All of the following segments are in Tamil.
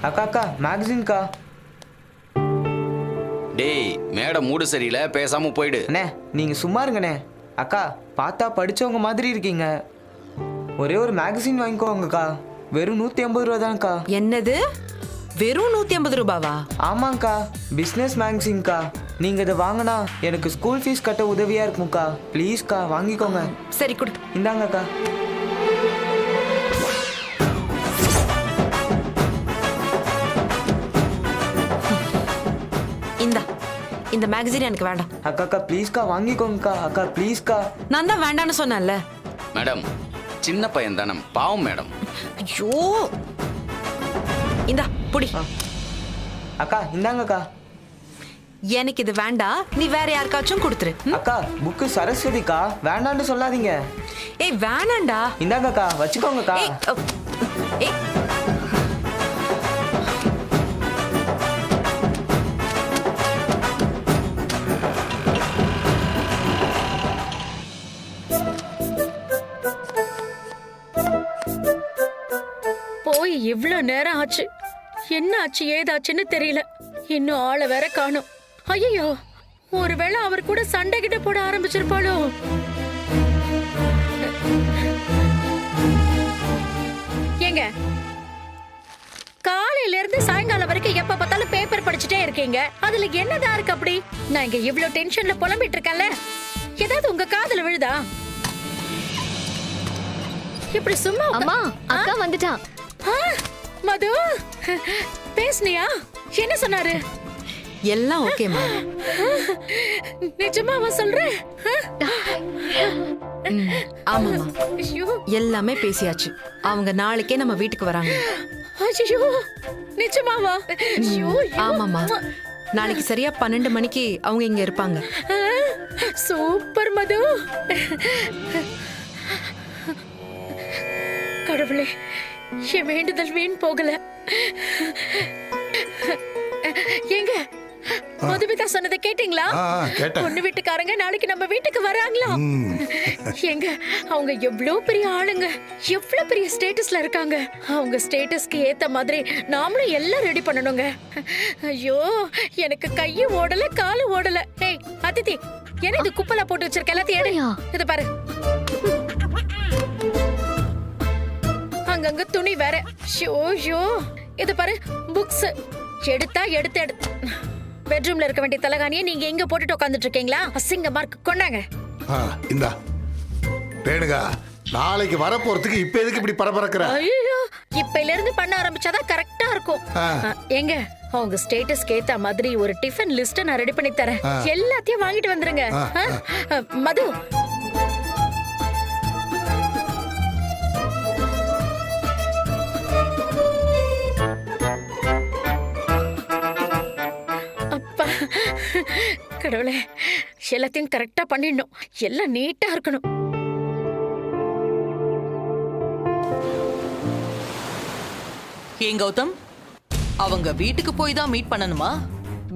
அக்கா அக்கா மேகசின்க்கா. டேய் மேடம் மூடு சரியில்லை, பேசாம போயிடு. அண்ணே நீங்கள் சும்மா இருங்கண்ணே. அக்கா பார்த்தா படித்தவங்க மாதிரி இருக்கீங்க. ஒரே ஒரு மேகசின் வாங்கிக்கோங்கக்கா. வெறும் 150 ரூபா தான்க்கா. என்னது, வெறும் 150 ரூபாவா? ஆமாங்க்கா, பிஸ்னஸ் மேகசின்க்கா. நீங்கள் இதை வாங்கினா எனக்கு ஸ்கூல் ஃபீஸ் கட்ட உதவியாக இருக்கும்க்கா. ப்ளீஸ்க்கா வாங்கிக்கோங்க. சரி கொடு. இந்தாங்கக்கா. இந்த மேகசின் எனக்கு வேண்டாம். அக்கா அக்கா ப்ளீஸ்க்கா வாங்கிக்கோங்கக்கா. அக்கா ப்ளீஸ்க்கா. நான் தான் வேண்டான்னு சொன்னேன்ல. மேடம் சின்ன பையன் தானே, பாவம் மேடம். ஐயோ, இந்தா புடி. அக்கா இந்தாங்கக்கா. எனக்கு இது வேண்டாம், நீ வேற யாருக்காச்சும் கொடுத்துரு. அக்கா புக்கு சரஸ்வதிக்கா, வேண்டான்னு சொல்லாதீங்க. ஏய் வேணாண்டா. இந்தாங்கக்கா வச்சுக்கோங்கக்கா. ஏய் போய் இவ்ளோ நேரம் ஆச்சு. என்ன ஆச்சு ஏதாச்சுன்னு தெரியல. இன்னும் ஆளை வேற காணோம். ஐயோ, ஒருவேளை அவர் கூட சண்டை கிட்ட போட ஆரம்பிச்சிருப்பாளோ? ஏங்க, காலையில இருந்து சாயங்காலம் வரைக்கும் எப்ப பார்த்தாலும் பேப்பர் படிச்சுட்டே இருக்கீங்க. அதுல என்னதான் இருக்கு அப்படி? நான் இங்க இவ்ளோ டென்ஷன்ல புலம்பிட்டு இருக்கேன்ல, ஏதாவது உங்க காதுல விழுதா? இப்படி சும்மா அம்மா, அக்கா வந்துட்டான். மது, பேசுனியா? என்ன சொன்னாரு? எல்லாம் ஓகேமா. நிஜமாவா சொல்ற? ஆமாமா, ஐயோ, எல்லாமே பேசியாச்சு. அவங்க நாளைக்கே நம்ம வீட்டுக்கு வராங்க. ஐயோ, நிஜமாவா? ஐயோ, ஆமாமா, நாளைக்கு சரியா 12 மணிக்கு அவங்க இங்க இருப்பாங்க. சூப்பர் மது. கடவுளே, என் வேண்டுதல் வீண் போகல. ஏங்க, மதுமிதா சொன்னதை கேட்டீங்களா? பொண்ணு வீட்டுக்காரங்க நாளைக்கு நம்ம வீட்டுக்கு வராங்களா? ஏங்க, அவங்க எவ்வளவு பெரிய ஆளுங்க, எவ்வளவு பெரிய ஸ்டேட்டஸ்ல இருக்காங்க. அவங்க ஸ்டேட்டஸ்க்கு ஏத்த மாதிரி நாமளும் எல்லாம் ரெடி பண்ணணுங்க. ஐயோ, எனக்கு கையும் ஓடல காலும் ஓடல. ஏய் அதித்தி, என்ன இது குப்பலா போட்டு வச்சிருக்க? எல்லாத்தையும் எடு. இத பாரு, அங்கங்க துணி வேற. ஷோ, இது பாரு புக்ஸ். எடுத்தா எடுத்து பெட்ரூம்ல இருக்க வேண்டிய தலகாணியை நீங்க எங்க போட்டுட்டு உட்கார்ந்துட்டு இருக்கீங்களா? அசிங்கமா இருக்கு. கொண்டாங்க. இந்தா ரேணுகா, நாளைக்கு வர போறதுக்கு இப்ப எதுக்கு இப்படி பரபரக்கிற? ஐயோ, இப்பையில இருந்து பண்ண ஆரம்பிச்சாதான் கரெக்டா இருக்கும். ஏங்க, அவங்க ஸ்டேட்டஸ்க்கு ஏத்த மாதிரி ஒரு டிஃபன் லிஸ்ட் நான் ரெடி பண்ணி தரேன். எல்லாத்தையும் வாங்கிட்டு வந்துருங்க. மது, கடவுளே, எல்லாத்தையும் கரெக்டா பண்ணிடணும். எல்லாம் நீட்டா இருக்கணும். ஏன் கௌதம், அவங்க வீட்டுக்கு போய் தான் மீட் பண்ணணுமா?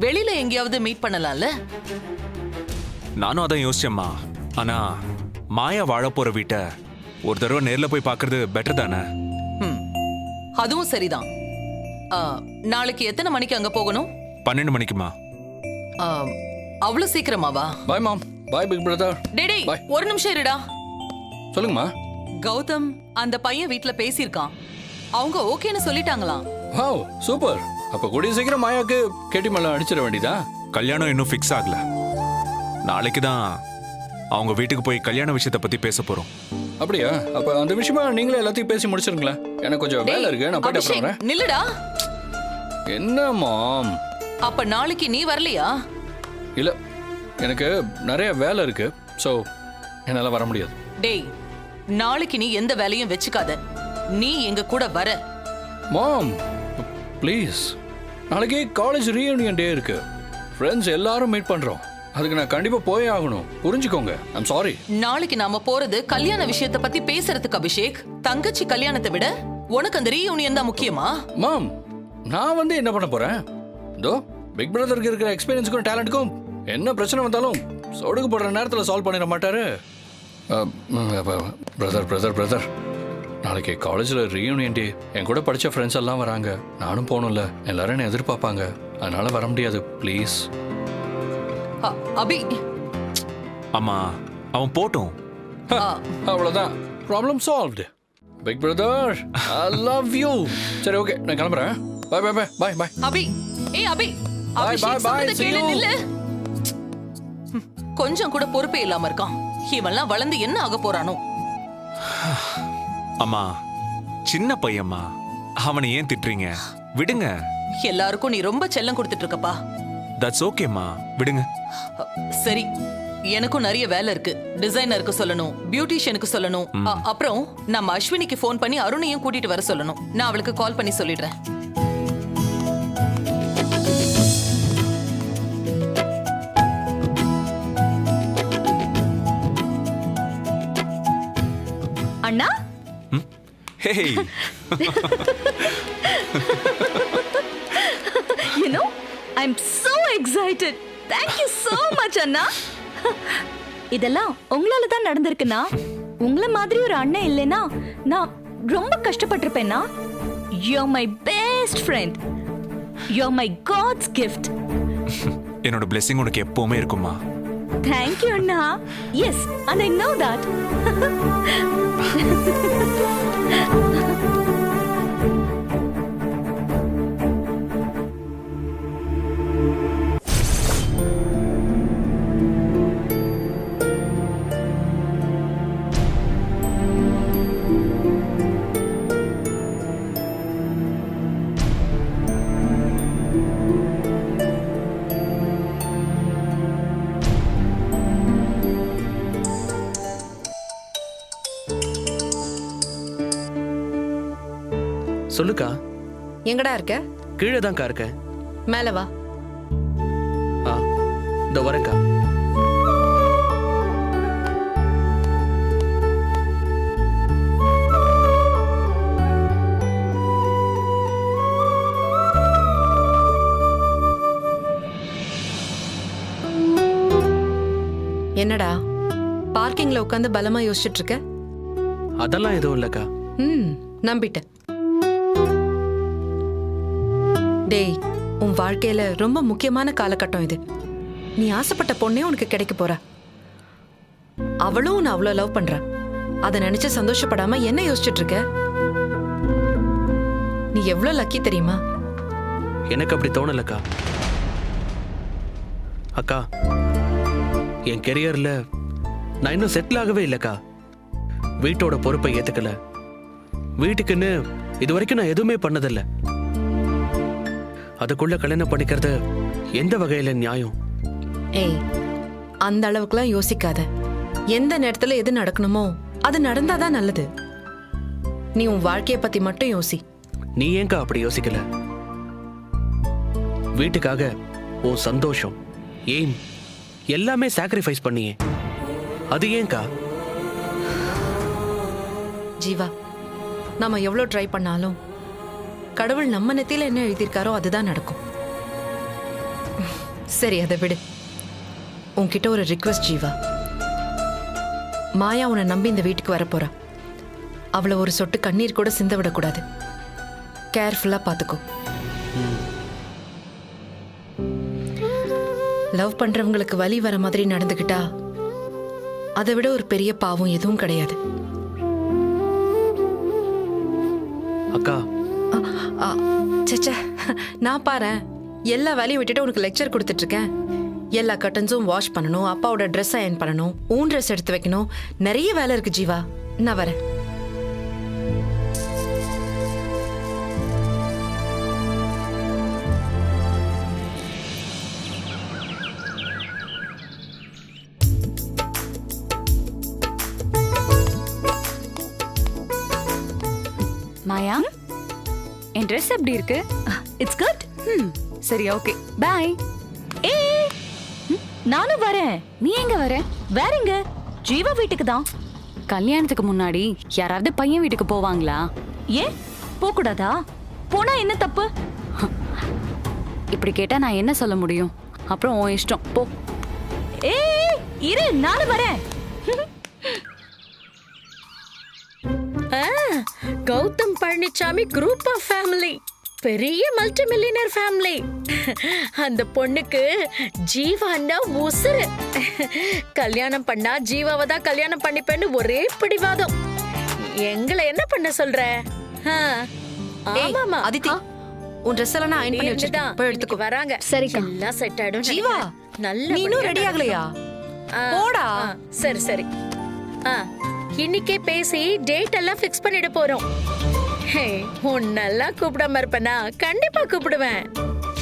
வெளியில எங்கேயாவது மீட் பண்ணலாம்ல? நானும் அதான் யோசிச்சேம்மா. ஆனா மாயா வாழ போற வீட்டை ஒரு தடவை நேர்ல போய் பார்க்கறது பெட்டர் தானே? அதுவும் சரிதான். நாளைக்கு எத்தனை மணிக்கு அங்க போகணும்? 12 மணிக்குமா? அவ்வளவு சீக்கிரமாவா? பாய் மாம். பாய் பிக் பிரதர். டேடி, ஒரு நிமிஷம் இருடா. சொல்லுங்கம்மா. கௌதம் அந்த பையன் வீட்ல பேசியிருக்கான். அவங்க ஓகேன்னு சொல்லிட்டாங்களாம். Wow, super. அப்ப கூடிய சீக்கிரம் மாயாக்கு கேட்டி மேல அடிச்சிட வேண்டியதா? கல்யாணம் இன்னும் ஃபிக்ஸ் ஆகல. நாளைக்கு தான் அவங்க வீட்டுக்கு போய் கல்யாண விஷயத்தை பத்தி பேச போறோம். அப்படியா? அப்ப அந்த விஷயமா நீங்களே எல்லாத்தையும் பேசி முடிச்சிருங்களேன். எனக்கு கொஞ்சம் வேலை இருக்கு, நான் போயிட்டு அப்புறம் வரேன். நில்லுடா. என்ன மாம்? அப்ப நாளைக்கு நீ வரலையா? இல்ல, எனக்கு நிறைய வேலை இருக்கு. சோ என்னால வர முடியாது. டேய், நாளைக்கு நீ எந்த வேலையும் வெச்சுக்காத. நீ எங்க கூட வர. மாம் ப்ளீஸ், நாளைக்கு காலேஜ் ரீயூனியன் டே இருக்கு. ஃப்ரெண்ட்ஸ் எல்லாரும் மீட் பண்றோம். அதுக்கு நான் கண்டிப்பா போயே ஆகணும். புரிஞ்சுக்கோங்க. I'm sorry. நாளைக்கு நாம போறது கல்யாண விஷயத்தை பத்தி பேசுறதுக்கு அபிஷேக். தங்கச்சி கல்யாணத்தை விட உனக்கு அந்த ரீயூனியன் தான் முக்கியமா? மாம், நான் வந்து என்ன பண்ண போறேன்? இதோ பிக் பிரதருக்கு இருக்கிற எக்ஸ்பீரியன்ஸுக்கும் டேலண்ட்டுக்கும் என்ன பிரச்சனை வந்தாலும் சொடுக்கு போடுற நேரத்தில் சால்வ் பண்ணிட மாட்டாரு. பிரதர் பிரதர் பிரதர் நாளைக்கு காலேஜில் ரீயூனியன் டே. என் கூட படித்த ஃப்ரெண்ட்ஸ் எல்லாம் வராங்க. நானும் போகணும்ல. எல்லாரும் என்னை எதிர்பார்ப்பாங்க. அதனால வர முடியாது. ப்ளீஸ். அபி. அம்மா அவன் போட்டும். அவ்வளோதான். Problem solved. Big brother, I love you. சரி, ஓகே, நான் கிளம்புறேன். Bye bye bye bye bye. Abhi, ஏய் அபி. Bye, அபிஷேக் bye, சொன்னதை see கேளு, you. நில்லு. கொஞ்சம் கூட பொறுப்பே இல்லாம இருக்கான். இவன்லாம் வளர்ந்து என்ன ஆக போறானோ? அம்மா சின்ன பையம்மா, அவனை ஏன் திட்டுறீங்க? விடுங்க. எல்லாருக்கும் நீ ரொம்ப செல்லம் கொடுத்துட்டு இருக்கப்பா. தட்ஸ் ஓகேம்மா, விடுங்க. சரி, எனக்கும் நிறைய வேலை இருக்கு. டிசைனருக்கு சொல்லணும், பியூட்டிஷியனுக்கு சொல்லணும். அப்புறம் நம்ம அஸ்வினிக்கு ஃபோன் பண்ணி அருணையும் கூட்டிட்டு வர சொல்லணும். நான் அவளுக்கு கால் பண்ணி சொல்லிடுறேன். அண்ணா, hey. you know, I'm so excited. Thank you so much அண்ணா. இதெல்லாம் உங்களால தான் நடந்திருக்குண்ணா. உங்களை மாதிரி ஒரு அண்ணன் இல்லைன்னா நான் ரொம்ப கஷ்டப்பட்டிருப்பேன்னா. You're my best friend. You're my God's gift. என்னோட blessing உனக்கு எப்பவுமே இருக்குமா. Thank you Anna. Yes, and I know that. சொல்லுக்கா. எங்கடா இருக்க? கீழே தான்க்கா இருக்கேன். மேல வா. இதோ வரேன்க்கா. என்னடா பார்க்கிங்ல உட்காந்து பலமா யோசிச்சுட்டு இருக்க? அதெல்லாம் எதுவும் இல்லக்கா. நம்பிட்டேன். டேய், உன் வாழ்க்கையில ரொம்ப முக்கியமான காலகட்டம் இது. நீ ஆசைப்பட்ட பொண்ணே உனக்கு கிடைக்க போறா. அவளும் உன்னை அவ்வளோ லவ் பண்றா. அதை நினைச்சு சந்தோஷப்படாம என்ன யோசிச்சுட்டு இருக்க? நீ எவ்வளவு லக்கி தெரியுமா? எனக்கு அப்படி தோணலக்கா. அக்கா, என் கெரியர்ல நான் இன்னும் செட்டில் ஆகவே இல்லக்கா. வீட்டோட பொறுப்பை ஏத்துக்கல. வீட்டுக்குன்னு இது வரைக்கும் நான் எதுவுமே பண்ணதில்லை. அதுக்குள்ள கல்யாணம் பண்ணிக்கிறது எந்த வகையில நியாயம்? ஏய், அந்த அளவுக்குலாம் யோசிக்காத. எந்த நேரத்துல எது நடக்கணுமோ அது நடந்தாதான் நல்லது. நீ உன் வாழ்க்கைய பத்தி மட்டும் யோசி. நீ ஏன்க்கா அப்படி யோசிக்கல? வீட்டுக்காக உன் சந்தோஷம், எய்ம் எல்லாமே சாக்ரிஃபைஸ் பண்ணியே. அது ஏன்க்கா? ஜீவா, நாம எவ்வளவு ட்ரை பண்ணாலும் கடவுள் நம்ம நெத்தியில என்ன எழுதியிருக்காரோ அதுதான் நடக்கும். சரி, அதை விடு. உன்கிட்ட ஒரு ரிக்வெஸ்ட் ஜீவா. மாயா உன்னை நம்பி இந்த வீட்டுக்கு வரப்போறா. அவளை ஒரு சொட்டு கண்ணீர் கூட சிந்த விடக்கூடாது. கேர்ஃபுல்லா பாத்துக்கோ. லவ் பண்றவங்களுக்கு வலி வர மாதிரி நடந்துக்கிட்டா அதை விட ஒரு பெரிய பாவம் எதுவும் கிடையாது. அக்கா, சச்சா, நான் பாரு எல்லா வேலையும் விட்டுட்டு உனக்கு லெக்சர் கொடுத்துட்டு இருக்கேன். எல்லா கட்டன்ஸும் வாஷ் பண்ணணும், அப்பாவோட ட்ரெஸ் அயன் பண்ணணும், ஊன் ட்ரெஸ் எடுத்து வைக்கணும். நிறைய வேலை இருக்கு ஜீவா. நான் வரேன். மாயா, என் ட்ரெஸ் எப்படி இருக்கு? It's good. சரி, ஓகே, பை. ஏய், நானும் வரேன். நீ எங்க வர? வேறங்க, ஜீவா வீட்டுக்கு தான். கல்யாணத்துக்கு முன்னாடி யாராவது பையன் வீட்டுக்கு போவாங்களா? ஏன் போக கூடாதா? போனா என்ன தப்பு? இப்படி கேட்டா நான் என்ன சொல்ல முடியும்? அப்புறம் உன் இஷ்டம், போ. ஏய், இரு, நானும் வரேன். Gautham Palanisamy group of family, பெரிய மல்டி மில்லியனர் ஃபேமிலி. அந்த பொண்ணுக்கு ஜீவான்னா உசுரு. கல்யாணம் பண்ணா ஜீவாவை தான் கல்யாணம் பண்ணிப்பேன்னு ஒரே பிடிவாதம். எங்களை என்ன பண்ண சொல்ற? ஆமாமா அதித்தி, உன் ட்ரெஸ் எல்லாம் நான் அயர்ன் பண்ணி வச்சிருக்கேன். போய் எடுத்துக்கோ. வராங்க. சரிக்கா. எல்லாம் செட் ஆயிடும். ஜீவா, நல்ல நீ இன்னும் ரெடி ஆகலையா? போடா. சரி சரி. இன்னைக்கே பேசி டேட் எல்லாம் ஃபிக்ஸ் பண்ணிட போறோம். உன்னெல்லாம் கூப்பிடாம இருப்பேனா? கண்டிப்பா கூப்பிடுவேன்.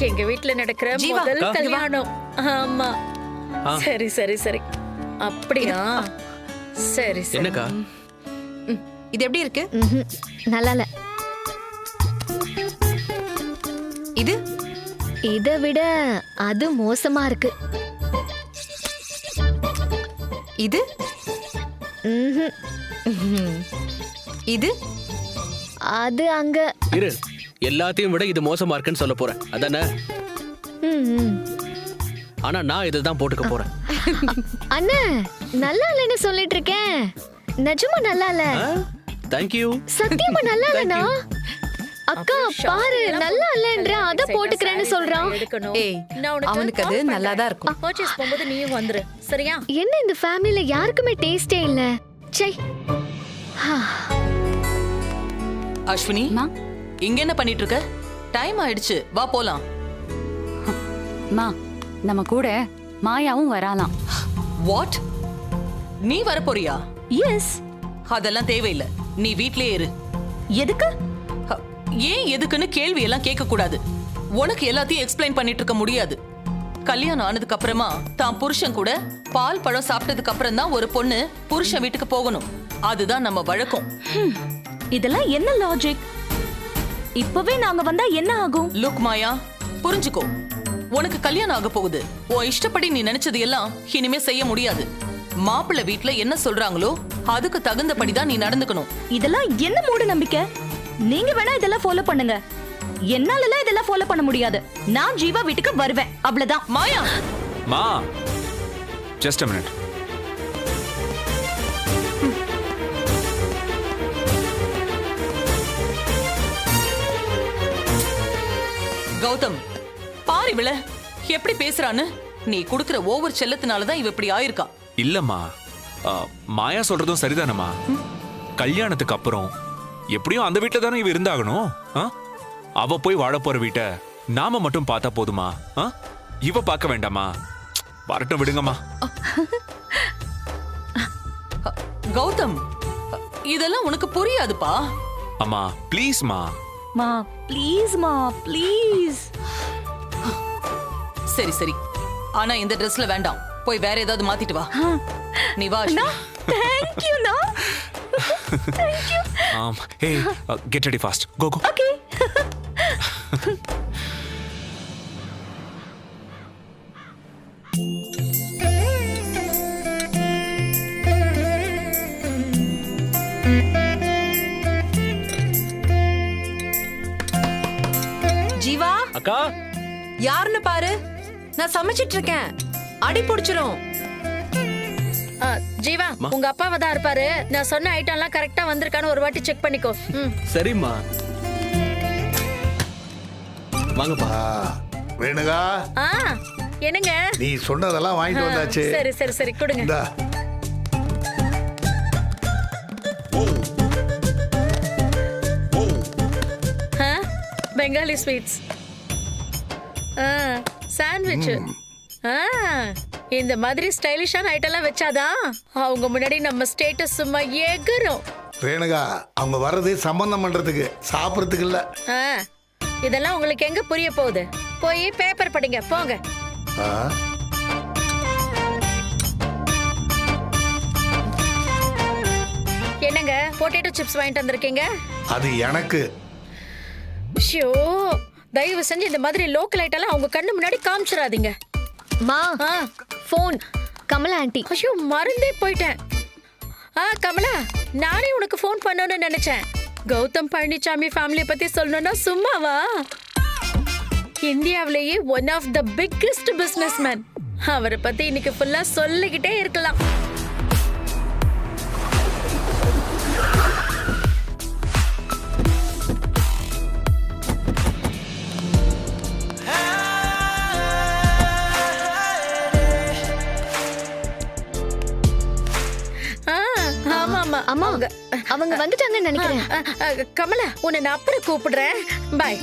எங்க வீட்ல நடக்கிற ஜீவா, முதல் இங்க வா. கல்யாணம். ஆமா. சரி சரி சரி. அப்படியா? சரி சரி. என்னக்கா? இது எப்படி இருக்கு? நல்லா இல்ல. இது இதை விட அது மோசமா இருக்கு. இது இது அது அங்க. இரு, எல்லாத்தையும் விட இது மோசமா இருக்குன்னு சொல்ல போறேன் அதானே? ஆனா நான் இதுதான் போட்டுக்க போறேன். அண்ணா, நல்லா இல்லைன்னு சொல்லிட்டு இருக்கேன். நிஜமா நல்லா இல்ல. தேங்க்யூ. சத்தியமா நல்லா இல்லனா? அக்கா பாரு, நல்லா இல்லன்ற அத போட்டுக்கறேன்னு சொல்றான். ஏய், அவனுக்கு அது நல்லா தான் இருக்கும். பர்ச்சேஸ் பண்ணும்போது நீயும் வந்துரு. சரியா? என்ன இந்த ஃபேமிலில யாருக்குமே டேஸ்டே இல்ல. சை. அஸ்வினி, இங்க என்ன பண்ணிட்டு இருக்க? டைம் ஆயிடுச்சு, வா போலாம். மா, நம்ம கூட மாயாவும் வராலாம். வாட்? நீ வர போறியா? எஸ். அதெல்லாம் தேவையில்லை, நீ வீட்லயே இரு. எதுக்கு? ஏன் எதுக்குன்னு கேள்வி எல்லாம் கேட்க கூடாது. உனக்கு எல்லாத்தையும் எக்ஸ்பிளைன் பண்ணிட்டு இருக்க முடியாது. கல்யாணம் ஆனதுக்கு அப்புறமா தான் புருஷன் கூட பால் பழம் சாப்பிட்டதுக்கு அப்புறம் தான் ஒரு பொண்ணு புருஷன் வீட்டுக்கு போகணும். அதுதான் நம்ம வழக்கம். இதெல்லாம் என்ன லாஜிக்? இப்பவே நாங்க வந்தா என்ன ஆகும்? லுக் மாயா, புரிஞ்சுக்கோ. உனக்கு கல்யாணம் ஆக போகுது. உன் இஷ்டப்படி நீ நினைச்சது எல்லாம் இனிமே செய்ய முடியாது. மாப்பிள்ளை வீட்ல என்ன சொல்றாங்களோ அதுக்கு தகுந்தபடிதான் நீ நடந்துக்கணும். இதெல்லாம் என்ன மூட நம்பிக்கை? நீங்க வேணா இதெல்லாம் ஃபாலோ பண்ணுங்க. என்னால இதெல்லாம் ஃபாலோ பண்ண முடியாது. நான் ஜீவா வீட்டுக்கு வருவேன், அவ்வளவுதான். மாயா, மா, ஜஸ்ட் a minute. கௌதம், பாரு இவள எப்படி பேசுறான்னு. நீ குடுக்கிற ஓவர் செல்லத்தினாலதான் இவ இப்படி ஆயிருக்கா. இல்லம்மா, மாயா சொல்றதும் சரிதானம்மா. கல்யாணத்துக்கு அப்புறம் எப்படியும் அந்த வீட்டுல தானே இவ இருந்தாகணும். அவ போய் வாழ போற வீட்டை நாம மட்டும் பார்த்தா போதுமா? இவ பார்க்க வேண்டாமா? வரட்டும், விடுங்கம்மா. கௌதம், இதெல்லாம் உனக்கு புரியாதுப்பா. அம்மா ப்ளீஸ்மா. மா ப்ளீஸ், மா ப்ளீஸ். சரி சரி, ஆனா இந்த ட்ரெஸ்ல வேண்டாம். போய் வேற ஏதாவது மாத்திட்டு வா. நீ வா. Thank you, no. Thank you. Hey, get ready fast. Go, go. Okay. Jeeva, அக்கா, யாருன்னு பாரு. நான் சமைச்சிட்டு இருக்கேன். அடி புடிச்சிரும். ஜீவா, உங்க அப்பாவை தான் இருப்பாரு. நான் சொன்ன ஐட்டம் எல்லாம் கரெக்டா வந்திருக்கான்னு ஒரு வாட்டி செக் பண்ணிக்கோ. சரிம்மா. வாங்கப்பா. வேணுகா, என்னங்க? நீ சொன்னதெல்லாம் வாங்கிட்டு வந்தாச்சு. சரி சரி சரி, கொடுங்க. இந்தா. Bengali sweets, sandwich. இந்த மாதிரி ஸ்டைலிஷான ஐட்டம்லாம் வச்சாதான் அவங்க முன்னாடி நம்ம ஸ்டேட்டஸ் சும்மா எகுரும். ரேணுகா, அவங்க வர்றது சம்பந்தம் பண்றதுக்கு, சாப்பிடறதுக்கு இல்ல. இதெல்லாம் உங்களுக்கு எங்க புரிய போகுது? போய் பேப்பர் படிங்க போங்க. என்னங்க பொட்டேட்டோ சிப்ஸ் வாங்கிட்டு வந்திருக்கீங்க? அது எனக்கு. ஷோ, தயவு செஞ்சு இந்த மாதிரி லோக்கல் ஐட்டம்லாம் அவங்க கண்ணு முன்னாடி காமிச்சிடாதீங்க. மா, ஃபோன். கமலா ஆண்டி. ஐயோ, மறந்தே போயிட்டேன். கமலா, நானே உனக்கு ஃபோன் பண்ணணும்னு நினைச்சேன். கௌதம் பழனிசாமி ஃபேமிலியை பத்தி சொல்லணும்னா சும்மாவா? இந்தியாவிலேயே one of the biggest businessman. அவரை பத்தி இன்னைக்கு ஃபுல்லா சொல்லிக்கிட்டே இருக்கலாம். அவங்க வந்துட்டாங்கன்னு நினைக்கிறேன். கமலா உன்னை நான் அப்புறம் கூப்பிடுறேன். பாய்.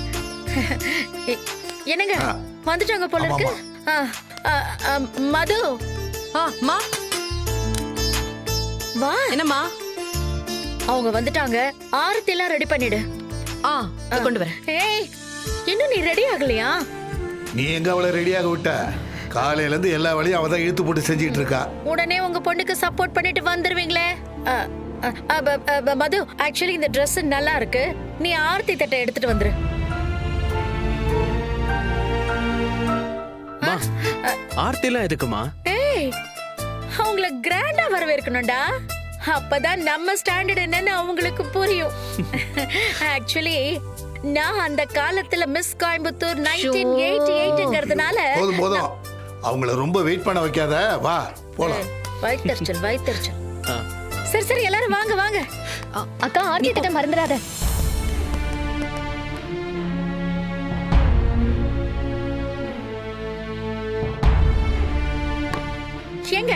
என்னங்க வந்துட்டாங்க போல இருக்கு. மது மா வா. என்னம்மா? அவங்க வந்துட்டாங்க. ஆரத்தி எல்லாம் ரெடி பண்ணிடு. கொண்டு வரேன். ஏய் இன்னும் நீ ரெடி ஆகலையா? நீ எங்க அவளை ரெடியாக விட்ட? காலையில இருந்து எல்லா வேலையும் அவ தான் இழுத்து போட்டு செஞ்சிட்டு இருக்கா. உடனே உங்க பொண்ணுக்கு சப்போர்ட் பண்ணிட்டு வந்துருவீங்களே. மது ஆக்சுவலி இந்த Dress நல்லா இருக்கு. நீ ஆரத்தி தட்டை எடுத்துட்டு வந்துரு. ஆர்த்திலாம் எதுக்குமா? ஏய் அவங்கள கிராண்டா வரவேற்கணும்டா. அப்பதான் நம்ம ஸ்டாண்டர்ட் என்னன்னு அவங்களுக்கு புரியும். ஆக்சுவலி நான் அந்த காலத்துல மிஸ் கோயம்புத்தூர் 1988ங்கிறதுனால போதும் போதும், அவங்கள ரொம்ப வெயிட் பண்ண வைக்காத. வா போலாம். வயித்தறிச்சல். சரி சரி எல்லாரும் வாங்க வாங்க. அக்கா ஆர்த்தி கிட்ட மறந்துடாத. ஏங்க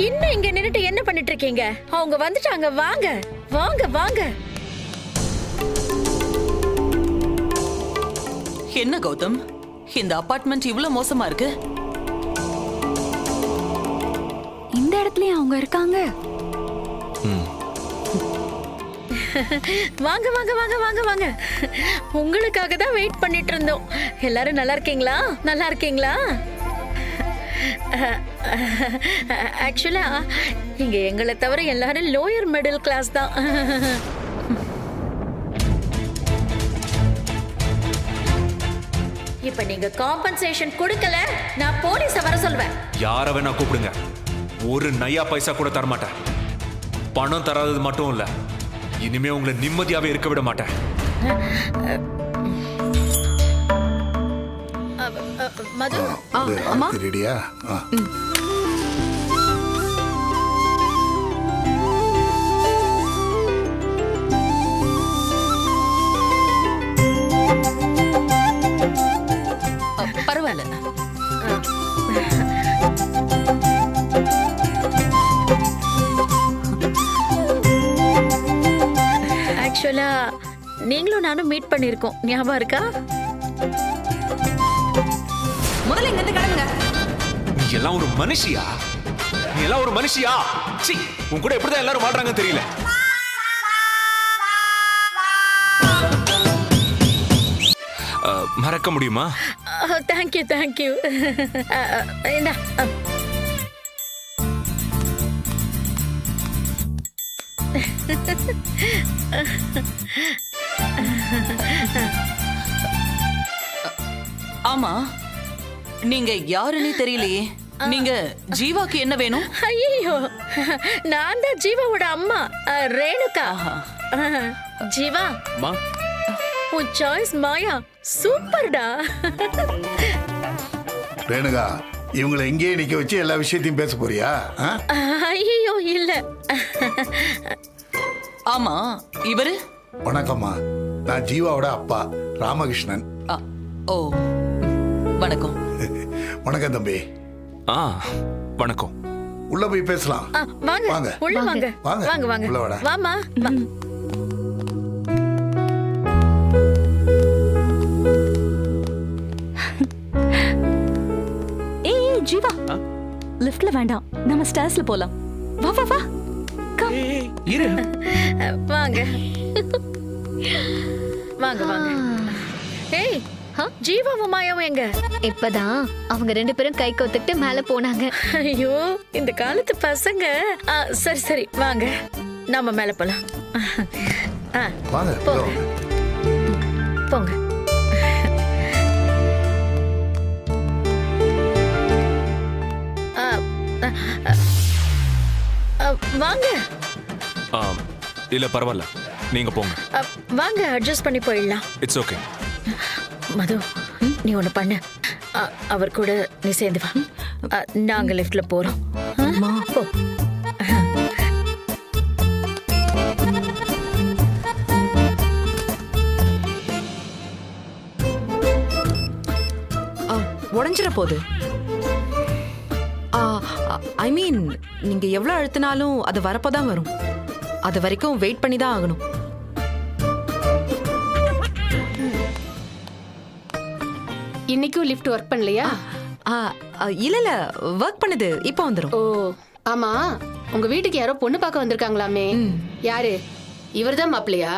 இன்னும் இங்க நின்னுட்டு என்ன பண்ணிட்டு இருக்கீங்க? அவங்க வந்துட்டாங்க. வாங்க வாங்க வாங்க. என்ன கௌதம், இந்த அபார்ட்மெண்ட் இவ்வளவு மோசமா இருக்கு? இந்த இடத்துலயே அவங்க இருக்காங்க. வாங்க வாங்க வாங்க வாங்க வாங்க. உங்களுக்காக தான் வெயிட் பண்ணிட்டு இருந்தோம். எல்லாரும் நல்லா இருக்கீங்களா? நல்லா இருக்கீங்களா? ஆக்சுவலா இங்க எங்களை தவிர எல்லாரும் லோயர் மிடில் கிளாஸ் தான். இப்ப நீங்க காம்பன்சேஷன் கொடுக்கல, நான் போலீஸ வர சொல்வேன். யார வேணா கூப்பிடுங்க, ஒரு நையா பைசா கூட தர மாட்டேன். பணம் தராதது மட்டும் இல்ல, இனிமே உங்களை நிம்மதியாவே இருக்க விட மாட்டேன். மது அம்மா ரெடியா? பரவாயில்ல. ஆக்சுவலா நீங்களும் நானும் மீட் பண்ணிருக்கோம், ஞாபகம் இருக்கா? முதல்ல இங்க இருந்து கிளம்புங்க. நீ எல்லாம் ஒரு மனுஷியா? நீ எல்லாம் ஒரு மனுஷியா? சீ, உன் கூட எப்படிதான் எல்லாரும் வாழ்றாங்கன்னு தெரியல. மறக்க முடியுமா? Thank you thank you. இந்தா. ஆமா, நீங்க யாருன்னு தெரியலையே. நீங்க ஜீவாக்கு என்ன வேணும்? ஐயோ, நான் தான் ஜீவாவோட அம்மா, ரேணுகா. ஜீவா, உன் சாய்ஸ் மாயா சூப்பர்டா. ரேணுகா, இவங்களை இங்கேயே நிக்க வச்சு எல்லா விஷயத்தையும் பேச போறியா? ஐயோ இல்ல. ஆமா, இவரு? வணக்கம்மா, நான் ஜீவாவோட அப்பா ராமகிருஷ்ணன். ஓ, வணக்கம். வணக்கம் தம்பி. வணக்கம். உள்ள போய் பேசலாம். வாங்க வாங்க உள்ள வாங்க. வாங்க வாங்க வாங்க. உள்ள வாடா. வாமா. ஏய் ஜீவா, லிஃப்ட்ல வேண்டாம், நம்ம ஸ்டேர்ஸ்ல போலாம். வா வா வா. கம். இரு. வாங்க வாங்க வாங்க. ஏய், ஜீவாவும் மாயாவும் எங்க? இப்பதான் அவங்க ரெண்டு பேரும் கை கோத்துட்டு மேல போனாங்க. ஐயோ, இந்த காலத்து பசங்க. சரி சரி வாங்க, நாம மேல போலாம். வாங்க போங்க போங்க. வாங்க. இல்ல பரவாயில்ல, நீங்க போங்க. வாங்க, அட்ஜஸ்ட் பண்ணி போயிடலாம். It's okay. மது, நீ ஒண்ணு பண்ணு, அவர் கூட நீ சேர்ந்து வா. நாங்க லிஃப்ட்ல போறோம். போ. உடஞ்சிட போகுது. ஐ மீன், நீங்க எவ்வளவு அழுத்தினாலும் அது வரப்போதான் வரும். அது வரைக்கும் வெயிட் பண்ணி தான் ஆகணும். இன்னைக்கும் லிஃப்ட் ஒர்க் பண்ணலையா? இல்ல இல்ல ஒர்க் பண்ணுது, இப்போ வந்துரும். ஓ ஆமா, உங்க வீட்டுக்கு யாரோ பொண்ணு பார்க்க வந்திருக்காங்களாமே, யாரு? இவர்தான் மாப்பிள்ளையா?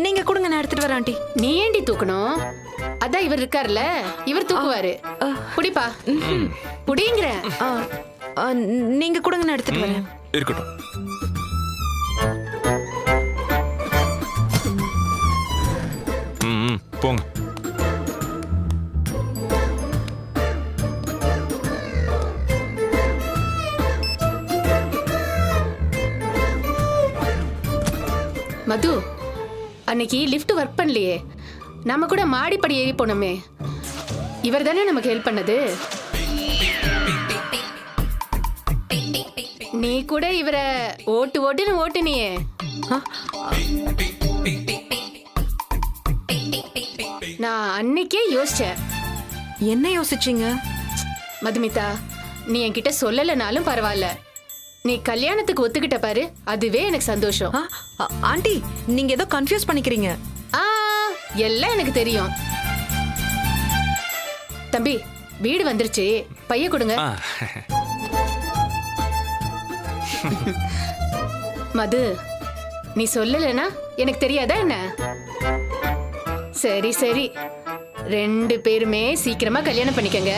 நீங்க கொடுங்க, நான் எடுத்துட்டு வரேன் ஆண்டி. நீ ஏண்டி தூக்கணும்? அதான் இவர் இருக்காருல்ல, இவர் தூக்குவாரு. புடிப்பா, புடிங்கிற. நீங்க கொடுங்க, நான் எடுத்துட்டு வரேன். இருக்கட்டும். போங்க. மது, அன்னைக்கு லிஃப்ட் ஒர்க் பண்ணலையே, நம்ம கூட மாடிப்படி ஏறி போனோமே, இவர் தானே நமக்கு ஹெல்ப் பண்ணது. நீ கூட இவரை ஓட்டுன்னு ஓட்டுனியே. நான் அன்னைக்கே யோசிச்சேன். என்ன யோசிச்சீங்க? மதுமிதா, நீ என்கிட்ட சொல்லலைனாலும் பரவாயில்ல, நீ கல்யாணத்துக்கு ஒத்துக்கிட்ட பாரு, அதுவே எனக்கு சந்தோஷம். ஆண்டி, நீங்க ஏதோ கன்ஃபியூஸ் பண்ணிக்கிறீங்க. எல்லாம் எனக்கு தெரியும். தம்பி, வீடு வந்துருச்சு, பைய கொடுங்க. மது, நீ சொல்லலைன்னா எனக்கு தெரியாதா என்ன? சரி சரி, 2 பேருமே சீக்கிரமா கல்யாணம் பண்ணிக்கங்க.